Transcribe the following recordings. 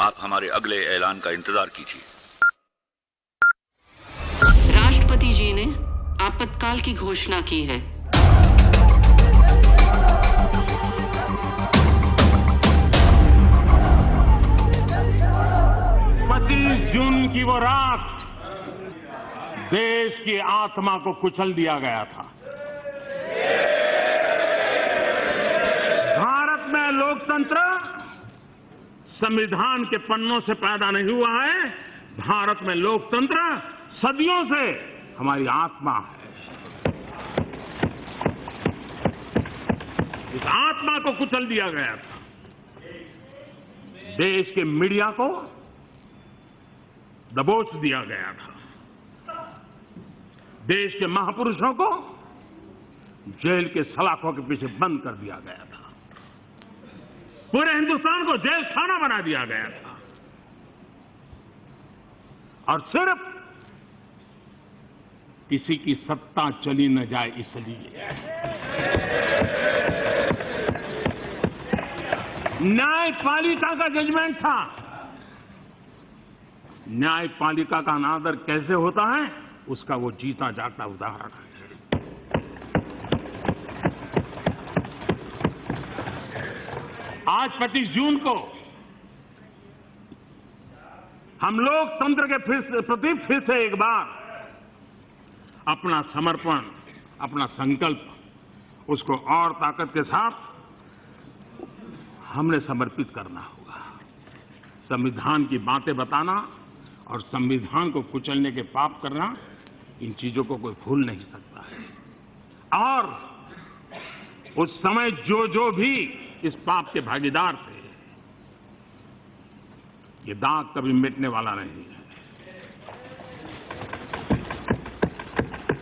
आप हमारे अगले ऐलान का इंतजार कीजिए। राष्ट्रपति जी ने आपातकाल की घोषणा की है। 25 जून की वो रात देश की आत्मा को कुचल दिया गया था। भारत में लोकतंत्र संविधान के पन्नों से पैदा नहीं हुआ है। भारत में लोकतंत्र सदियों से हमारी आत्मा है। इस आत्मा को कुचल दिया गया था। देश के मीडिया को दबोच दिया गया था। देश के महापुरुषों को जेल के सलाखों के पीछे बंद कर दिया गया था। पूरे हिंदुस्तान को जेल खाना बना दिया गया था। और सिर्फ किसी की सत्ता चली न जाए इसलिए न्यायपालिका का जजमेंट था। न्यायपालिका का अनादर कैसे होता है, उसका वो जीता जागता उदाहरण है। आज 25 जून को हम लोकतंत्र के प्रति फिर से एक बार अपना समर्पण, अपना संकल्प उसको और ताकत के साथ हमने समर्पित करना होगा। संविधान की बातें बताना और संविधान को कुचलने के पाप करना, इन चीजों को कोई भूल नहीं सकता है। और उस समय जो भी इस पाप के भागीदार थे, ये दाग कभी मिटने वाला नहीं है।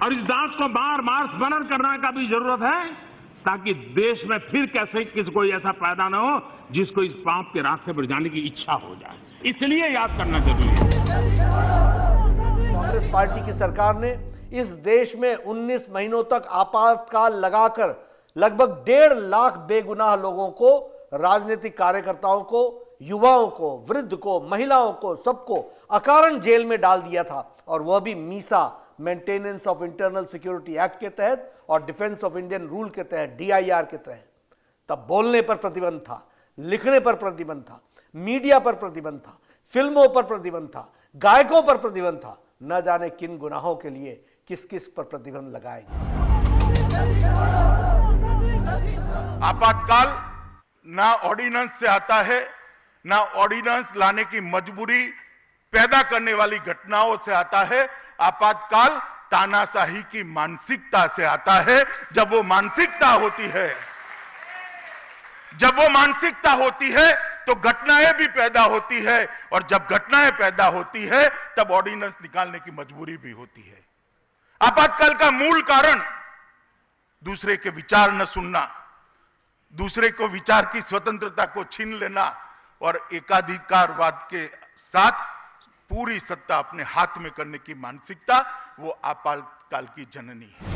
और इस दाग को बार बार स्मरण करने का भी जरूरत है, ताकि देश में फिर कैसे किसी कोई ऐसा पैदा न हो जिसको इस पाप के रास्ते पर जाने की इच्छा हो जाए। इसलिए याद करना जरूरी है। कांग्रेस पार्टी की सरकार ने इस देश में 19 महीनों तक आपातकाल लगाकर लगभग 1.5 लाख बेगुनाह लोगों को, राजनीतिक कार्यकर्ताओं को, युवाओं को, वृद्ध को, महिलाओं को, सबको अकारण जेल में डाल दिया था। और वह भी Misa, maintenance of internal security act के तहत और डिफेंस ऑफ इंडियन रूल के तहत, DIR के तहत। तब बोलने पर प्रतिबंध था, लिखने पर प्रतिबंध था, मीडिया पर प्रतिबंध था, फिल्मों पर प्रतिबंध था, गायकों पर प्रतिबंध था। न जाने किन गुनाहों के लिए किस किस पर प्रतिबंध लगाए गए। आपातकाल ना ऑर्डिनेंस से आता है, ना ऑर्डिनेंस लाने की मजबूरी पैदा करने वाली घटनाओं से आता है। आपातकाल तानाशाही की मानसिकता से आता है। जब वो मानसिकता होती है तो घटनाएं भी पैदा होती है, और जब घटनाएं पैदा होती है तब ऑर्डिनेंस निकालने की मजबूरी भी होती है। आपातकाल का मूल कारण दूसरे के विचार न सुनना, दूसरे को विचार की स्वतंत्रता को छीन लेना और एकाधिकारवाद के साथ पूरी सत्ता अपने हाथ में करने की मानसिकता, वो आपातकाल की जननी है।